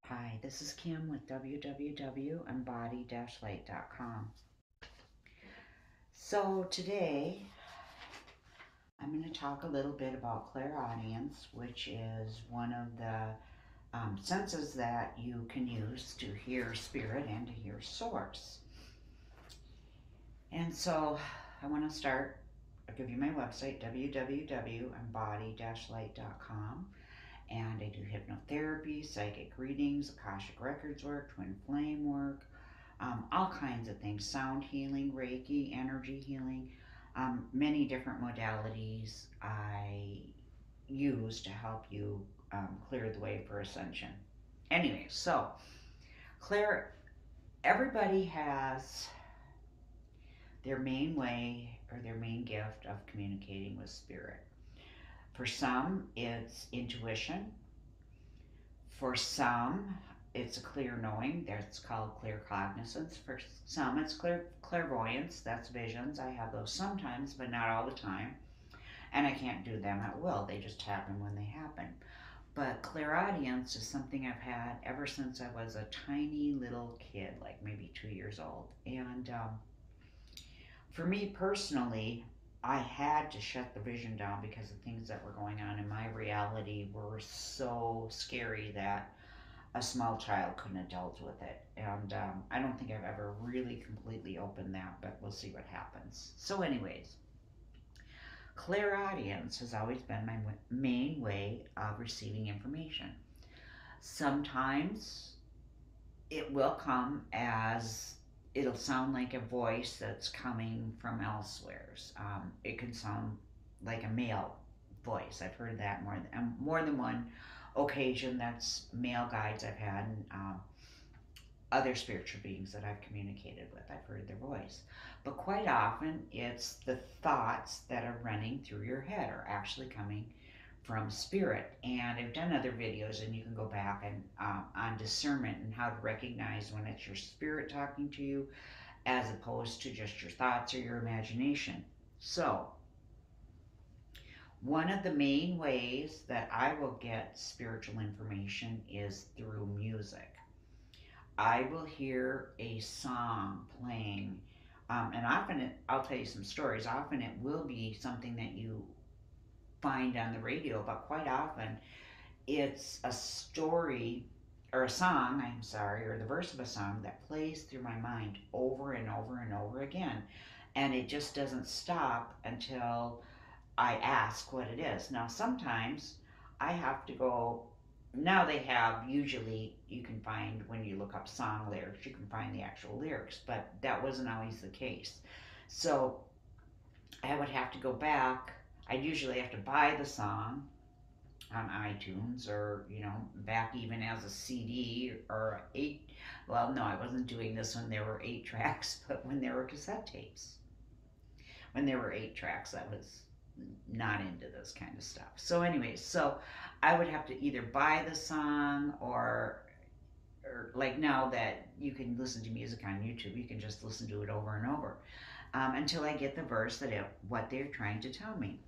Hi, this is Kim with www.embody-light.com. So today I'm going to talk a little bit about clairaudience, which is one of the senses that you can use to hear spirit and to hear source. And so I want to start, I'll give you my website, www.embody-light.com. And I do hypnotherapy, psychic readings, Akashic Records work, twin flame work, all kinds of things, sound healing, Reiki, energy healing, many different modalities I use to help you clear the way for ascension. Anyway, so Claire, everybody has their main way or their main gift of communicating with spirit. For some, it's intuition. For some, it's a clear knowing. That's called claircognizance. For some, it's clairvoyance. That's visions. I have those sometimes, but not all the time. And I can't do them at will. They just happen when they happen. But clairaudience is something I've had ever since I was a tiny little kid, like maybe 2 years old. And for me personally, I had to shut the vision down because the things that were going on in my reality were so scary that a small child couldn't have dealt with it. And I don't think I've ever really completely opened that, but we'll see what happens. So, anyways, clairaudience has always been my main way of receiving information. Sometimes it will come as it'll sound like a voice that's coming from elsewheres. It can sound like a male voice. I've heard that more than one occasion. That's male guides I've had, and other spiritual beings that I've communicated with. I've heard their voice. But quite often, it's the thoughts that are running through your head are actually coming from spirit. And I've done other videos, and you can go back and on discernment and how to recognize when it's your spirit talking to you as opposed to just your thoughts or your imagination. So, one of the main ways that I will get spiritual information is through music. I will hear a song playing, and often I'll tell you some stories. Often it will be something that you find on the radio, but quite often it's a story or a song, I'm sorry, or the verse of a song that plays through my mind over and over and over again. And it just doesn't stop until I ask what it is. Now, sometimes I have to go. Now they have, usually you can find, when you look up song lyrics, you can find the actual lyrics, but that wasn't always the case. So I would have to go back. I'd usually have to buy the song on iTunes, or back even as a CD or eight. Well, no, I wasn't doing this when there were 8 tracks, but when there were cassette tapes. When there were 8 tracks, I was not into this kind of stuff. So, anyways, so I would have to either buy the song, or like now that you can listen to music on YouTube, you can just listen to it over and over until I get the verse what they're trying to tell me.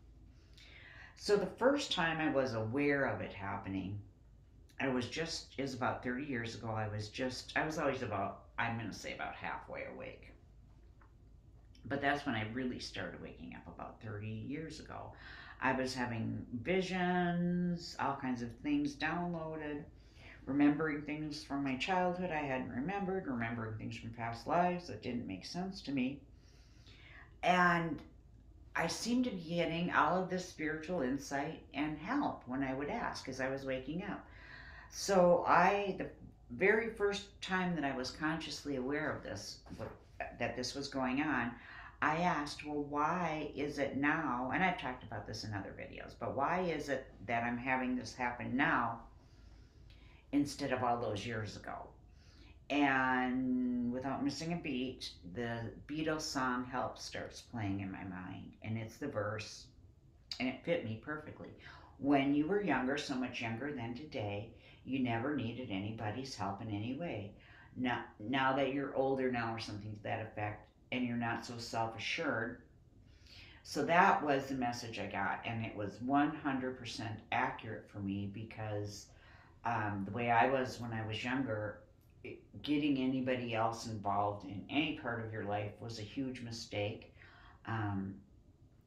So the first time I was aware of it happening, is about 30 years ago. I was always about, I'm going to say about halfway awake. But that's when I really started waking up, about 30 years ago. I was having visions, all kinds of things downloaded, remembering things from my childhood I hadn't remembered, remembering things from past lives that didn't make sense to me. And I seemed to be getting all of this spiritual insight and help when I would ask as I was waking up. So the very first time that I was consciously aware of this, that this was going on, I asked, well, why is it now? And I've talked about this in other videos, but why is it that I'm having this happen now instead of all those years ago? And without missing a beat, the Beatles song Help starts playing in my mind, and it's the verse, and it fit me perfectly. When you were younger, so much younger than today, you never needed anybody's help in any way. Now that you're older now, or something to that effect, and you're not so self-assured. So that was the message I got, and it was 100% accurate for me, because The way I was when I was younger, getting anybody else involved in any part of your life was a huge mistake, um,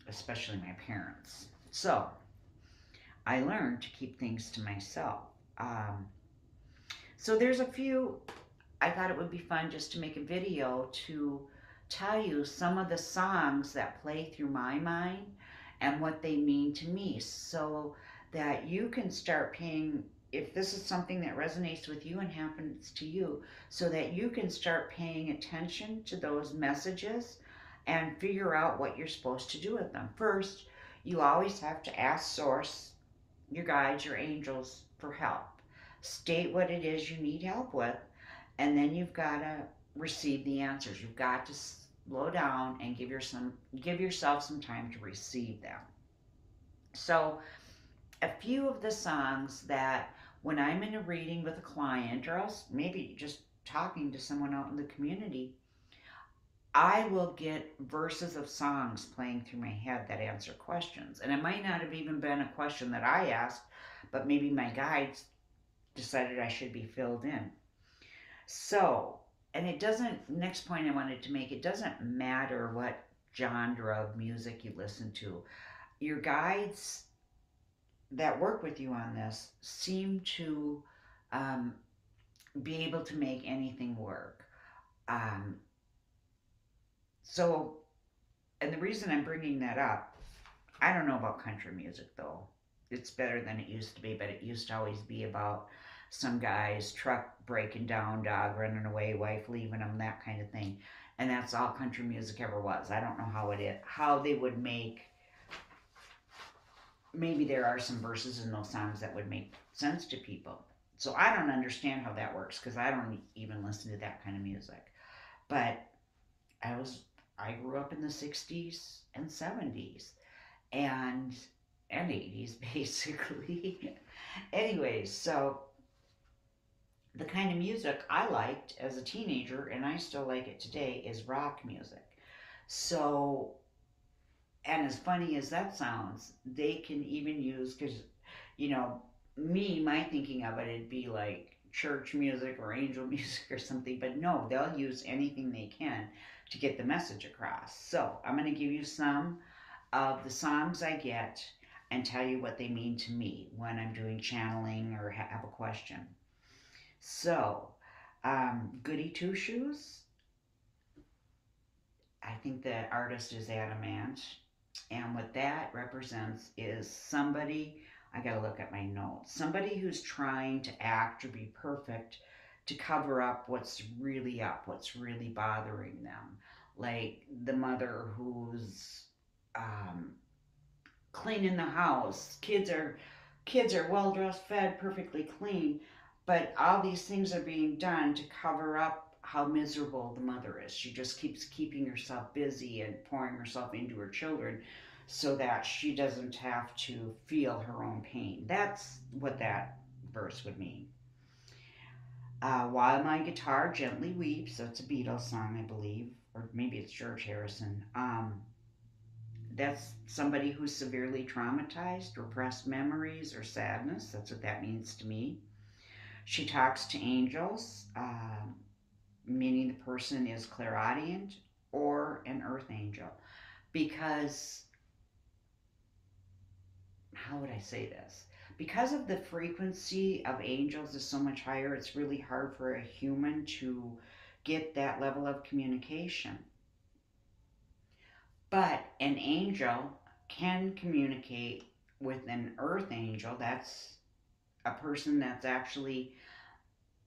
especially my parents. So I learned to keep things to myself. Um, so there's a few, I thought it would be fun just to make a video to tell you some of the songs that play through my mind and what they mean to me so that you can start paying, if this is something that resonates with you and happens to you, so that you can start paying attention to those messages and figure out what you're supposed to do with them. First, you always have to ask Source, your guides, your angels, for help. State what it is you need help with, and then you've got to receive the answers. You've got to slow down and give yourself some time to receive them. So, a few of the songs that when I'm in a reading with a client, or else maybe just talking to someone out in the community, I will get verses of songs playing through my head that answer questions. And it might not have even been a question that I asked, but maybe my guides decided I should be filled in. So, and it doesn't, next point I wanted to make, it doesn't matter what genre of music you listen to. Your guides that work with you on this seem to um, be able to make anything work. Um, so, and the reason I'm bringing that up, I don't know about country music though. It's better than it used to be, but it used to always be about some guy's truck breaking down, dog running away, wife leaving him, that kind of thing. And that's all country music ever was. I don't know how it is, how they would make. Maybe there are some verses in those songs that would make sense to people. So I don't understand how that works because I don't even listen to that kind of music. But I was I grew up in the 60s and 70s and 80s basically. Anyways, so the kind of music I liked as a teenager and I still like it today is rock music. So, and as funny as that sounds, they can even use, because, you know, my thinking of it, it'd be like church music or angel music or something, but no, they'll use anything they can to get the message across. So, I'm going to give you some of the songs I get and tell you what they mean to me when I'm doing channeling or have a question. So, Goody Two Shoes, I think the artist is Adamant. And what that represents is somebody, I gotta look at my notes, somebody who's trying to act or be perfect to cover up what's really up, what's really bothering them. Like the mother who's um, cleaning the house. Kids are well dressed, fed, perfectly clean, but all these things are being done to cover up how miserable the mother is. She just keeps keeping herself busy and pouring herself into her children so that she doesn't have to feel her own pain. That's what that verse would mean. While my guitar gently weeps, that's a Beatles song, I believe, or maybe it's George Harrison. That's somebody who's severely traumatized, repressed memories, or sadness. That's what that means to me. She talks to angels, meaning the person is clairaudient or an earth angel. Because, how would I say this? Because of the frequency of angels is so much higher, it's really hard for a human to get that level of communication. But an angel can communicate with an earth angel. That's a person that's actually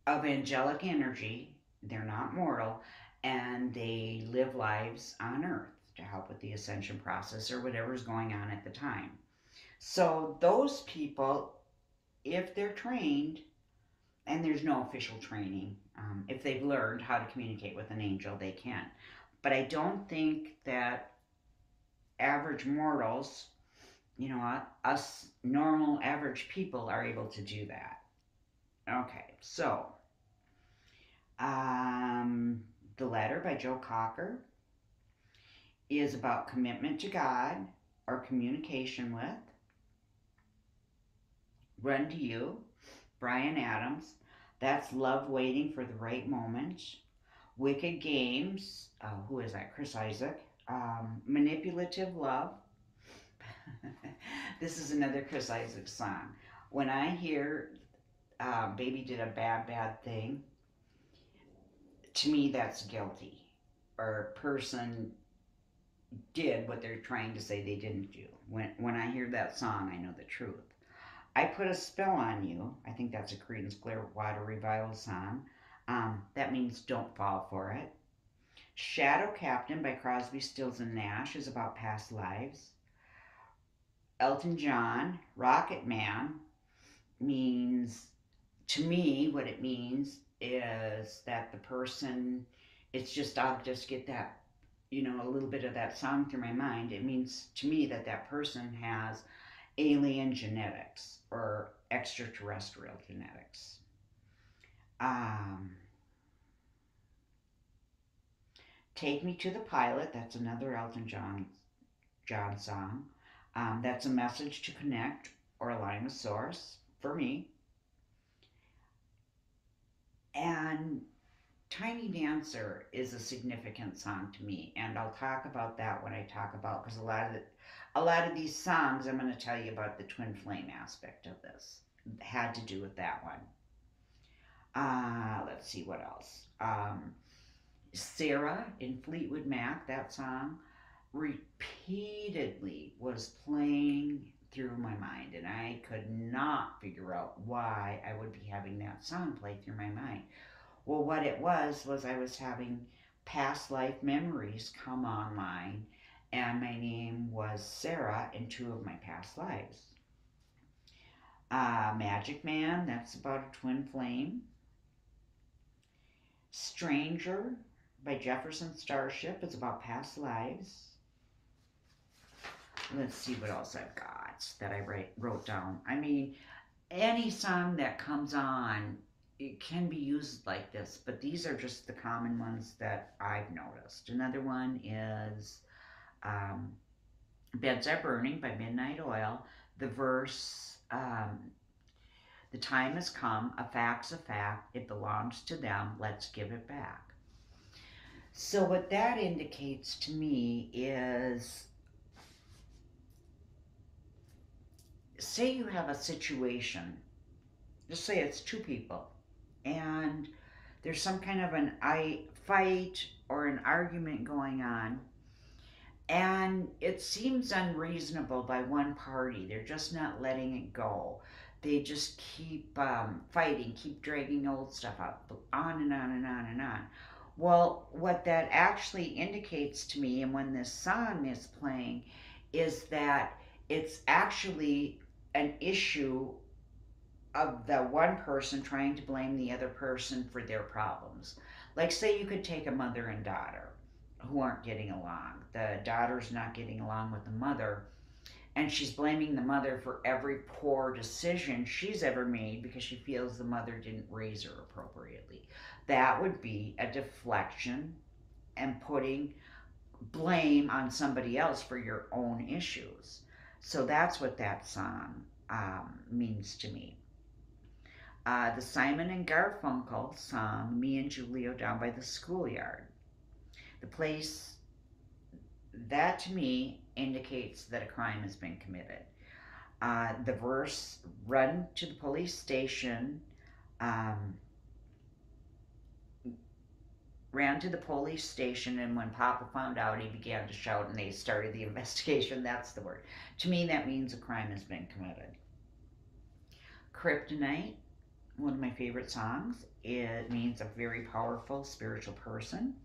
of angelic energy. They're not mortal, and they live lives on earth to help with the ascension process or whatever's going on at the time. So those people, if they're trained, and there's no official training, if they've learned how to communicate with an angel, they can. But I don't think that average mortals, us normal average people are able to do that. Okay, so The Letter by Joe Cocker is about commitment to God or communication with. Run to You Brian Adams. That's Love Waiting for the Right Moment. Wicked Games. Who is that? Chris Isaac. Manipulative Love. This is another Chris Isaac song. When I hear Baby Did a Bad, Bad Thing, to me that's guilty. Or a person did what they're trying to say they didn't do. When I hear that song, I know the truth. I Put a Spell on You. I think that's a Creedence Clearwater Revival song. That means don't fall for it. Shadow Captain by Crosby, Stills, and Nash is about past lives. Elton John, Rocket Man means, to me, what it means is that the person, it's just, I'll just get that, a little bit of that song through my mind. It means to me that that person has alien genetics or extraterrestrial genetics. Take Me to the Pilot, that's another Elton John song. That's a message to connect or align with source for me. And Tiny Dancer is a significant song to me, and I'll talk about that when I talk about, because a lot of these songs I'm going to tell you about the twin flame aspect of this. Had to do with that one. Let's see what else. Sarah in Fleetwood Mac, that song repeatedly was playing through my mind, and I could not figure out why I would be having that song play through my mind. Well, what it was I was having past life memories come online, and my name was Sarah in two of my past lives. Magic Man, that's about a twin flame. Stranger by Jefferson Starship is about past lives. Let's see what else I've got that I wrote down. I mean, any song that comes on, it can be used like this, but these are just the common ones that I've noticed. Another one is Beds Are Burning by Midnight Oil. The verse, the time has come, a fact's a fact, it belongs to them, let's give it back. So what that indicates to me is, say you have a situation, just say it's two people, and there's some kind of an fight or an argument going on, and it seems unreasonable by one party. They're just not letting it go. They just keep fighting, keep dragging old stuff up, on and on and on and on. Well, what that actually indicates to me, and when this song is playing, is that it's actually an issue of the one person trying to blame the other person for their problems. Like, say you could take a mother and daughter who aren't getting along. The daughter's not getting along with the mother, and she's blaming the mother for every poor decision she's ever made because she feels the mother didn't raise her appropriately. That would be a deflection and putting blame on somebody else for your own issues. So that's what that song means to me. The Simon and Garfunkel song, Me and Julio Down by the Schoolyard. The place, that to me indicates that a crime has been committed. The verse, run to the police station, ran to the police station, and when Papa found out, he began to shout, and they started the investigation. That's the word. To me, that means a crime has been committed. Kryptonite, one of my favorite songs. It means a very powerful spiritual person.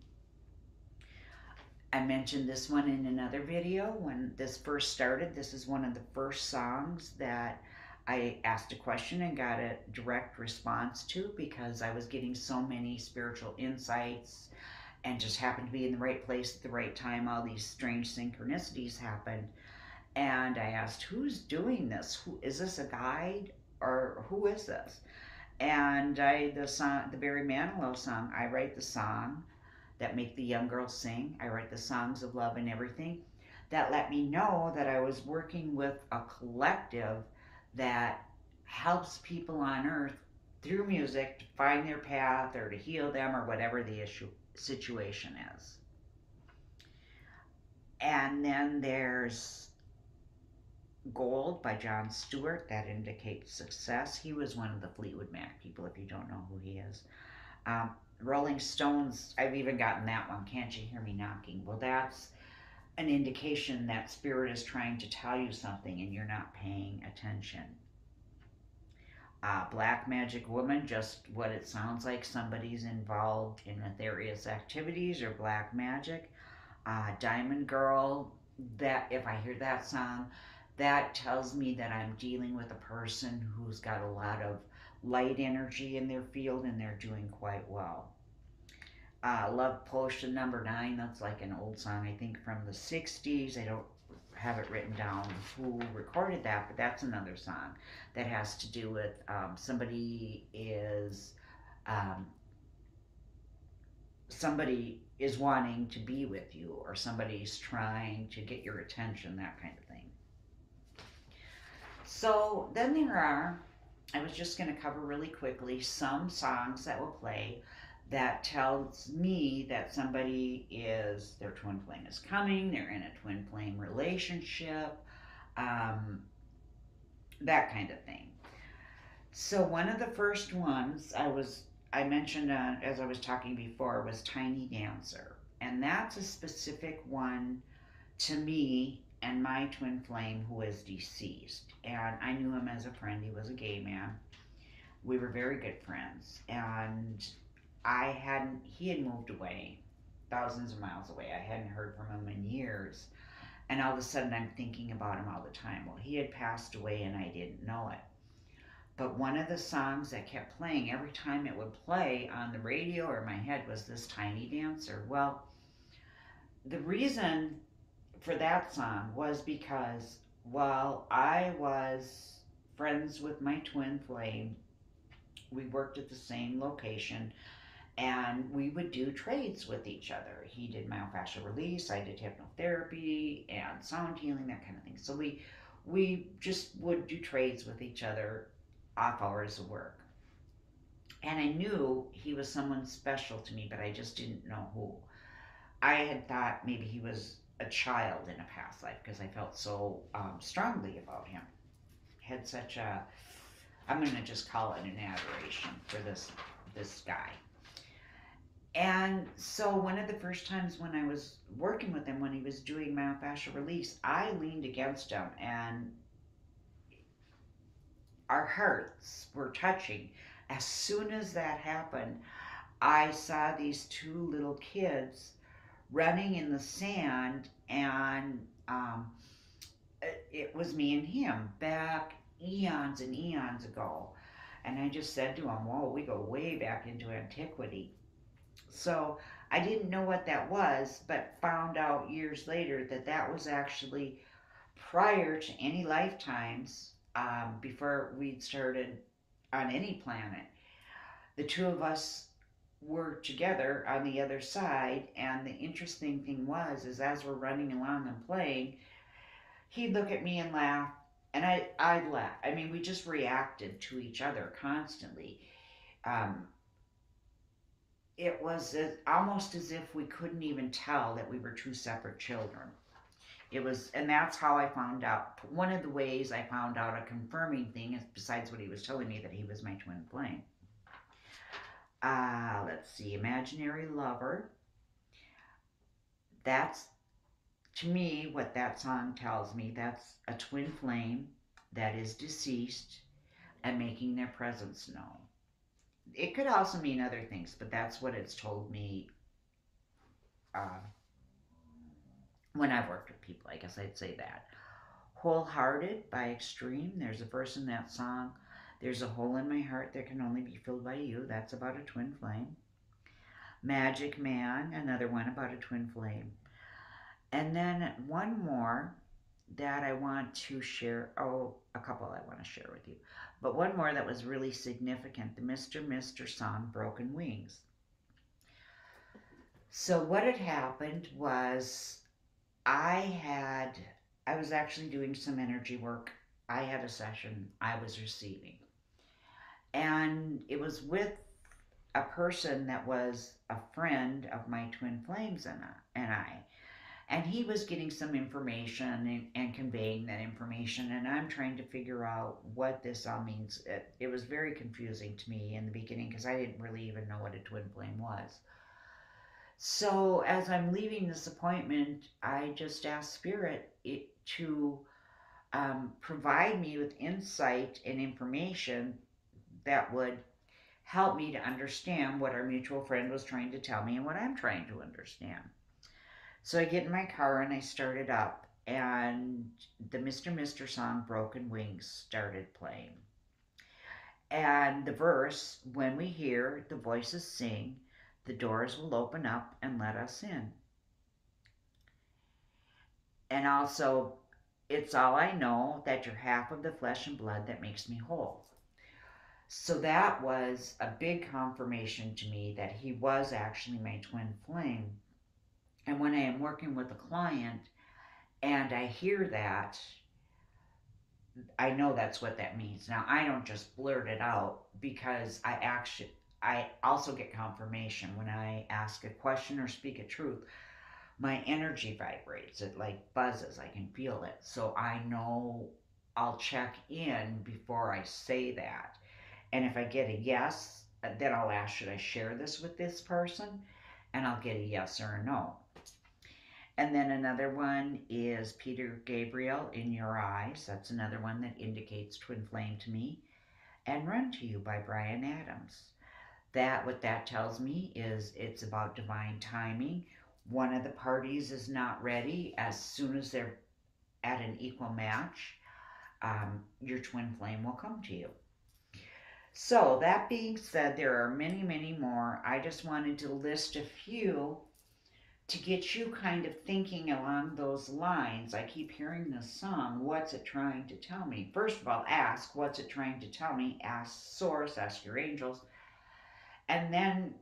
I mentioned this one in another video. When this first started, this is one of the first songs that I asked a question and got a direct response to, because I was getting so many spiritual insights and just happened to be in the right place at the right time. All these strange synchronicities happened. And I asked, who's doing this? Who is this, a guide, or who is this? And the Barry Manilow song, I write the song that make the young girls sing. I write the songs of love and everything. That let me know that I was working with a collective that helps people on earth through music to find their path or to heal them or whatever the issue situation is. And then there's Gold by John Stewart, that indicates success. He was one of the Fleetwood Mac people, if you don't know who he is. Um, Rolling Stones, I've even gotten that one. Can't you hear me knocking? Well, that's an indication that spirit is trying to tell you something and you're not paying attention. Black Magic Woman, just what it sounds like. Somebody's involved in nefarious activities or black magic. Diamond Girl, that if I hear that song, that tells me that I'm dealing with a person who's got a lot of light energy in their field and they're doing quite well. Love Potion number 9, that's like an old song, I think from the 60s. I don't have it written down who recorded that, but that's another song that has to do with um, somebody is wanting to be with you, or somebody's trying to get your attention, that kind of thing. So then I was just going to cover really quickly some songs that will play that tells me that their twin flame is coming, they're in a twin flame relationship, um, that kind of thing. So one of the first ones I mentioned as I was talking before was Tiny Dancer, and that's a specific one to me and my twin flame who is deceased. And I knew him as a friend. He was a gay man. We were very good friends, and he had moved away, thousands of miles away. I hadn't heard from him in years, and all of a sudden I'm thinking about him all the time. Well, he had passed away and I didn't know it. But one of the songs that kept playing every time it would play on the radio or in my head was this Tiny Dancer. Well, the reason for that song was because while I was friends with my twin flame, we worked at the same location and we would do trades with each other. He did myofascial release, I did hypnotherapy and sound healing, that kind of thing. So we just would do trades with each other off hours of work. And I knew he was someone special to me, but I just didn't know who. I had thought maybe he was a child in a past life because I felt so strongly about him. Had such a, I'm going to just call it an adoration for this guy. And so one of the first times when I was working with him, when he was doing myofascial release, I leaned against him and our hearts were touching. As soon as that happened, I saw these two little kids running in the sand, and it was me and him back eons and eons ago. And I just said to him, whoa, we go way back into antiquity. So I didn't know what that was, but found out years later that that was actually prior to any lifetimes, before we'd started on any planet. The two of us were together on the other side, and the interesting thing is as we're running along and playing, he'd look at me and laugh, and I'd laugh. I mean, we just reacted to each other constantly. Um, it was almost as if we couldn't even tell that we were two separate children. It was, and that's how I found out. One of the ways I found out a confirming thing is, besides what he was telling me, that he was my twin flame. Let's see, Imaginary Lover. That's, to me, what that song tells me. That's a twin flame that is deceased and making their presence known. It could also mean other things, but that's what it's told me uh, when I've worked with people. I guess I'd say that. Wholehearted by Extreme. There's a verse in that song. There's a hole in my heart that can only be filled by you. That's about a twin flame. Magic Man, another one about a twin flame. And then one more that I want to share. Oh, a couple I want to share with you. But one more that was really significant, the Mr. Mr. song, Broken Wings. So what had happened was I was actually doing some energy work. I had a session I was receiving. And and it was with a person that was a friend of my twin flames and I. And he was getting some information and conveying that information, and I'm trying to figure out what this all means. It was very confusing to me in the beginning because I didn't really even know what a twin flame was. So as I'm leaving this appointment, I just asked Spirit to provide me with insight and information that would help me to understand what our mutual friend was trying to tell me and what I'm trying to understand. So I get in my car and I started up, and the Mr. Mister song Broken Wings started playing. And the verse, when we hear the voices sing, the doors will open up and let us in. And also, it's all I know that you're half of the flesh and blood that makes me whole. So that was a big confirmation to me that he was actually my twin flame. And when I am working with a client and I hear that, I know that's what that means. Now, I don't just blurt it out because I also get confirmation when I ask a question or speak a truth. My energy vibrates, it like buzzes, I can feel it. So I know I'll check in before I say that. And if I get a yes, then I'll ask, should I share this with this person? And I'll get a yes or a no. And then another one is Peter Gabriel, In Your Eyes. That's another one that indicates twin flame to me. And Run to You by Bryan Adams. What that tells me is it's about divine timing. One of the parties is not ready. As soon as they're at an equal match, your twin flame will come to you. So that being said, there are many, many more. I just wanted to list a few to get you kind of thinking along those lines. I keep hearing this song, what's it trying to tell me? First of all, ask, what's it trying to tell me? Ask Source, ask your angels, and then,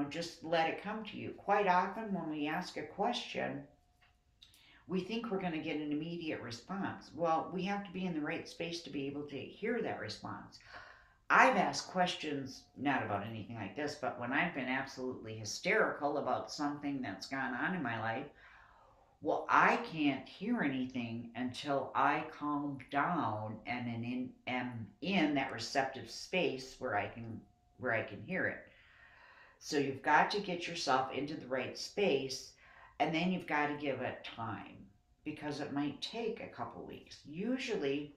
just let it come to you. Quite often when we ask a question, we think we're going to get an immediate response. Well, we have to be in the right space to be able to hear that response. I've asked questions, not about anything like this, but when I've been absolutely hysterical about something that's gone on in my life, well, I can't hear anything until I calm down and am in that receptive space where I can hear it. So you've got to get yourself into the right space, and then you've got to give it time because it might take a couple weeks. Usually,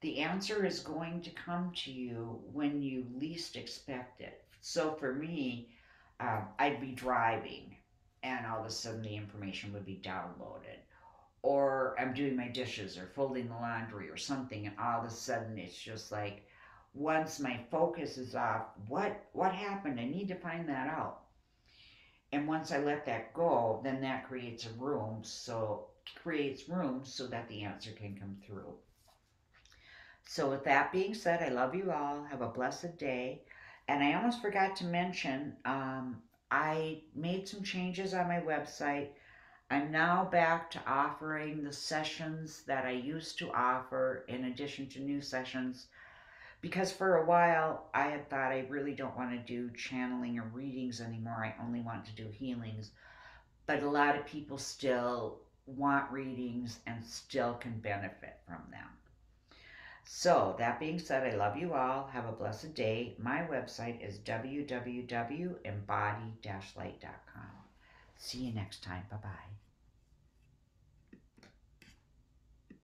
the answer is going to come to you when you least expect it. So for me, I'd be driving and all of a sudden the information would be downloaded. Or I'm doing my dishes or folding the laundry or something, and all of a sudden it's just like, once my focus is off, what happened? I need to find that out. And once I let that go, then that creates room so that the answer can come through. So with that being said, I love you all. Have a blessed day. And I almost forgot to mention, I made some changes on my website. I'm now back to offering the sessions that I used to offer in addition to new sessions, because for a while I had thought I really don't want to do channeling or readings anymore. I only want to do healings. But a lot of people still want readings and still can benefit from them. So, that being said, I love you all. Have a blessed day. My website is www.embody-light.com. See you next time. Bye-bye.